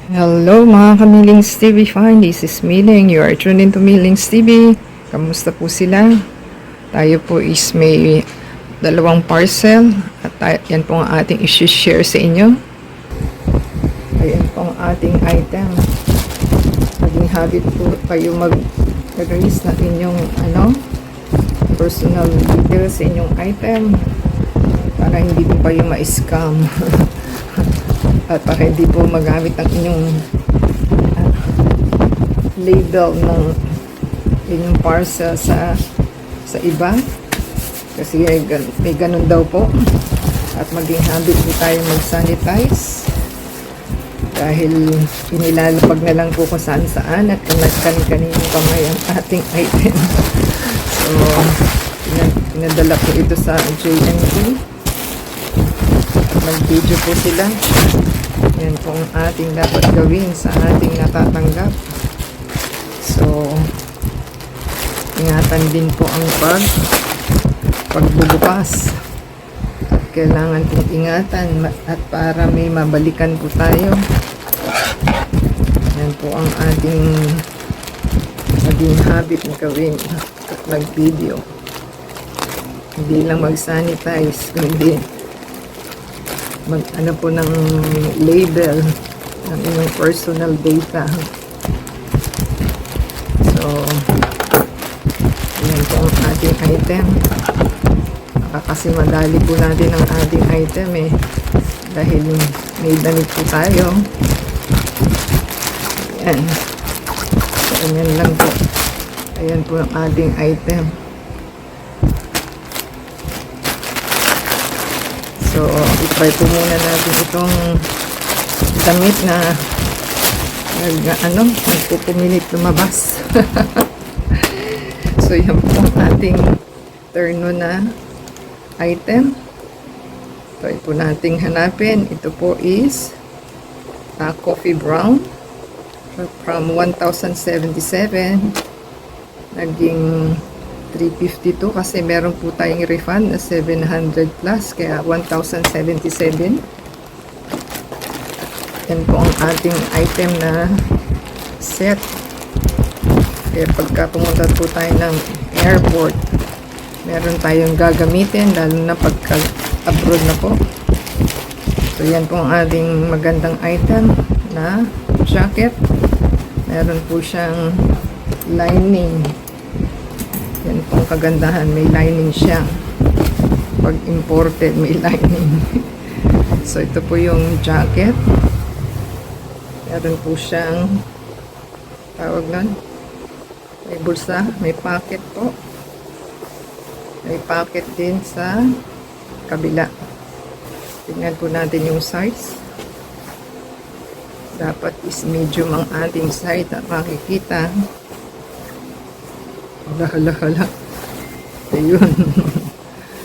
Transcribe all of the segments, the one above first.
Hello mga kamilings TV fan, this is Miling. You are tuned into Milings TV. Kamusta po sila? Tayo po is may dalawang parcel at yan po ang ating i-share sa inyo. Ayan po ang ating item. Maging habit po kayo mag-release na inyong personal details sa inyong item para hindi po kayo ma-scam. At para hindi po magamit ang inyong label ng inyong parcel sa iba. Kasi may ganun daw po. At maging habit po tayo mag-sanitize. Dahil inilalapag na lang po kung saan-saan at kung nagkanin-kaninong kamay ang ating item. So, pinadala po ito sa JNT. Mag-video po sila. Yan po ang ating dapat gawin sa ating natatanggap. So, ingatan din po ang pagbubukas. At kailangan pong ingatan at para may mabalikan po tayo. Yan po ang ating maging habit na gawin at mag-video. Hindi lang mag-sanitize, kundi ano po ng label ng inyong personal data. So, yan po ang ating item. Kasi madali po natin ang ating item dahil may damit po tayo. Ayan. So, ayan lang po. Ayan po ang ating item. So, i-try po muna natin itong damit na nagpupumilit lumabas. So, yan po ang ating turno na item. Try po nating hanapin. Ito po is coffee brown from 1,077 naging 352 kasi meron po tayong refund na 700 plus kaya 1,077. Yan po ang ating item na set. Kaya pagka pumunta po tayo ng airport, meron tayong gagamitin lalo na pagka abroad na po. So yan po ang ating magandang item na jacket. Meron po siyang lining. Yan po ang kagandahan, may lining siya. Pag imported, may lining. So, ito po yung jacket. Meron po siyang tawag nun. May bulsa, may pocket po. May pocket din sa kabila. Tingnan po natin yung size. Dapat is medium ang ating size at makikita. Hala. Ayun.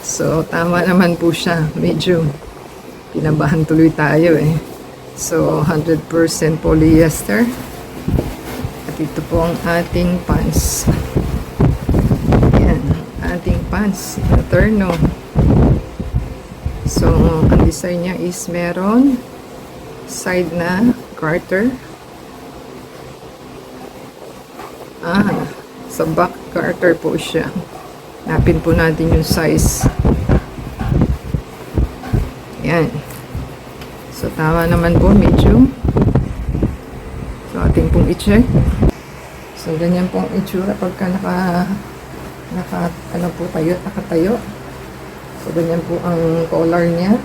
So, tama naman po siya. Medyo kinabahan tuloy tayo So, 100% polyester. At ito po ang ating pants. Ayan. Ating pants na turno. So, ang design niya is meron side na garter. Sa back garter po siya. Napin po natin yung size. Ayan. So, tama naman po, medium. So, ating pong i-check. So, ganyan po ang itsura pagka nakatayo. So, ganyan po ang collar niya.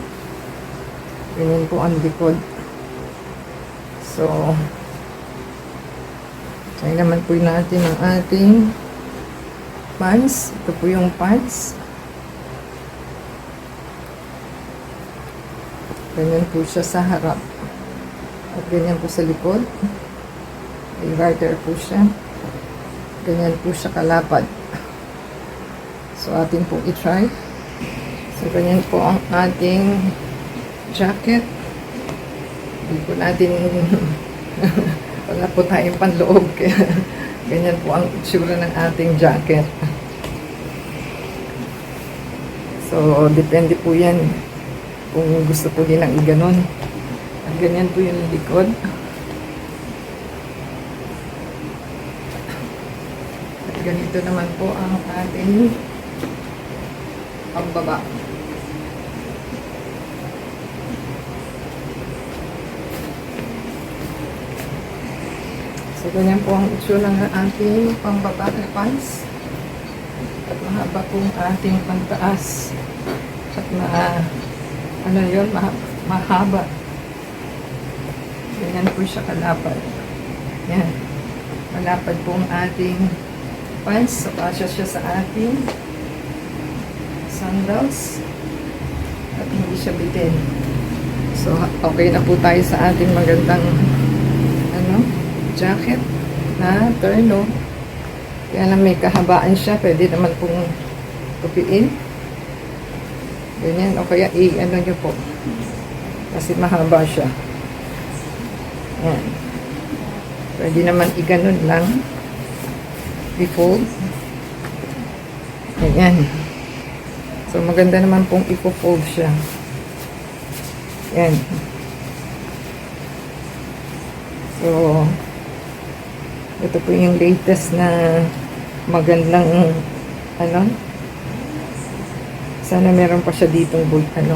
Ganyan po ang likod. So, try naman po natin ang ating pants. Ito po yung pants. Ganyan po siya sa harap. At ganyan po sa likod. May garter po siya. Ganyan po siya kalapad. So, atin pong i-try. So, ganyan po ang ating jacket. Hindi po natin wala po tayong panloob kaya ganyan po ang itsura ng ating jacket. So, depende po yan kung gusto po nilang iganon. At ganyan po yung likod. ganito naman po ang ating pagbaba. So, ganyan po ang itsura ng ating pambaba na pants. At mahaba po ang ating pantaas. At mahaba. Ganyan po siya kalapad. Yan. Malapad po ang ating pants. So, kasya siya sa ating sandals. At hindi siya bitin. So, okay na po tayo sa ating magandang jacket na terno. Kaya lang may kahabaan siya. Pwede naman pong tupiin. Ganyan. O kaya ano nyo po. Kasi mahaba siya. Yan. Pwede naman i-ganon lang. I-fold. Ganyan. So maganda naman pong i-fold siya. Yan. So ito po yung latest na magandang sana meron pa siya ditong button.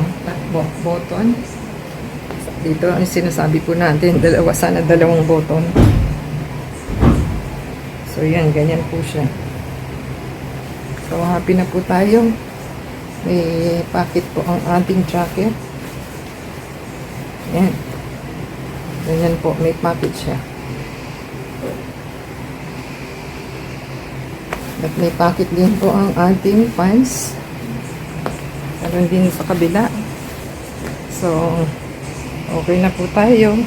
Dito ang sinasabi po natin, sana dalawang button. So yan, ganyan po siya. So happy na po tayo. May pocket po ang ating jacket. Yan. Ganyan po, may pocket siya. At may pocket din po ang ating pants. Meron din sa kabila. So, okay na po tayo.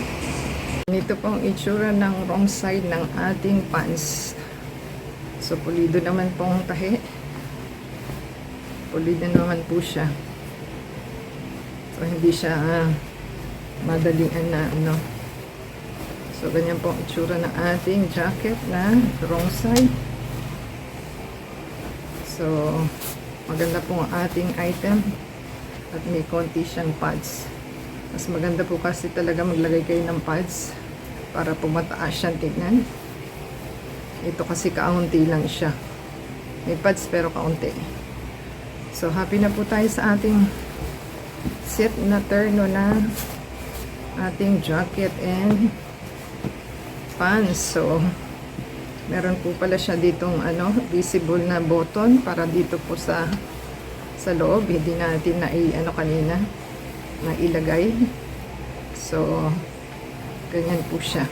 Ito po ang itsura ng wrong side ng ating pants. So, pulido naman po ang tahi. Pulido naman po siya. So, hindi siya madalian na So, ganyan po ang itsura ng ating jacket na wrong side. So, maganda po ang ating item at may konti siyang pads. Mas maganda po kasi talaga maglagay kayo ng pads para po mataas siyang tignan. Ito kasi kaunti lang siya. May pads pero kaunti. So, happy na po tayo sa ating set na terno na ating jacket and pants. So, meron po pala siya ditong visible na button para dito po sa loob. Hindi natin na kanina na ilagay. So, ganyan po siya.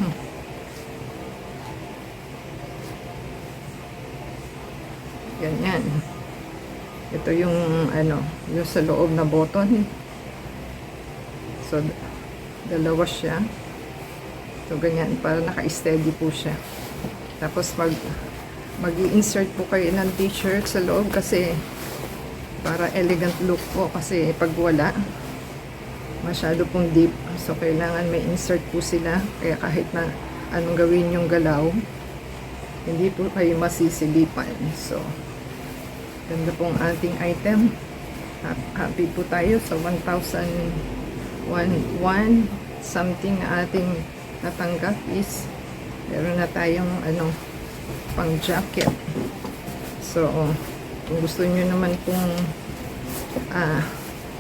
Ganyan. Ito yung yung sa loob na button. So, dalawa siya. So, ganyan. Para naka-steady po siya. Tapos mag-i-insert po kayo ng t-shirt sa loob kasi para elegant look po kasi pag wala masyado pong deep. So kailangan may insert po sila kaya kahit na anong gawin yung galaw hindi po kayo masisilipan. So ganda pong ating item. Happy po tayo sa 1,001 something na ating natanggap is meron na tayong pang jacket. So kung gusto niyo naman pong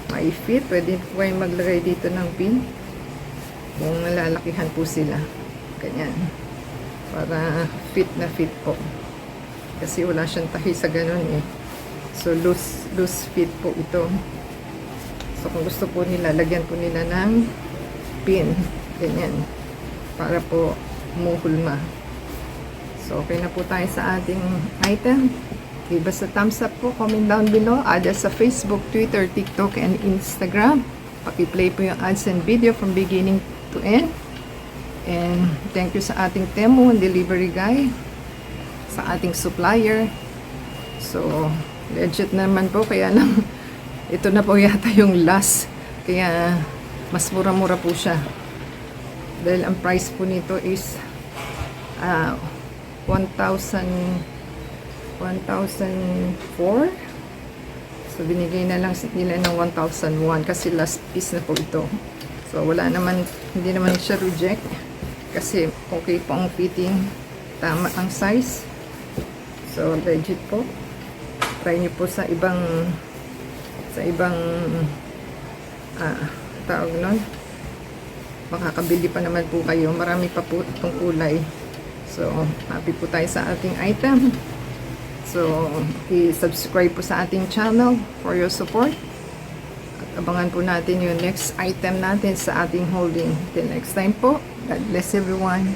ma-fit, pwede po kayo maglagay dito ng pin kung nalalakihan po sila. Ganyan. Para fit na fit po. Kasi wala siyang tahi sa ganun eh. So loose fit po ito. So kung gusto po nila, lagyan po nila ng pin. Ganyan. Para po muhulma. So, okay na po tayo sa ating item. Give us a thumbs up po. Comment down below. Add us sa Facebook, Twitter, TikTok, and Instagram. Paki-play po yung ads and video from beginning to end. And thank you sa ating Temu delivery guy. Sa ating supplier. So, legit naman po. Kaya lang, ito na po yata yung last. Kaya, mas mura-mura po siya. Dahil ang price po nito is 1,004. So, binigay na lang nila ng 1,001 kasi last piece na po ito. So, wala naman, hindi naman siya reject kasi okay po ang fitting. Tama ang size. So, So, legit po. Try nyo po sa ibang tawag nun. Makakabili pa naman po kayo. Marami pa po itong kulay. So, happy po tayo sa ating item. So, i-subscribe po sa ating channel for your support. At abangan po natin yung next item natin sa ating holding. Till next time po. God bless everyone.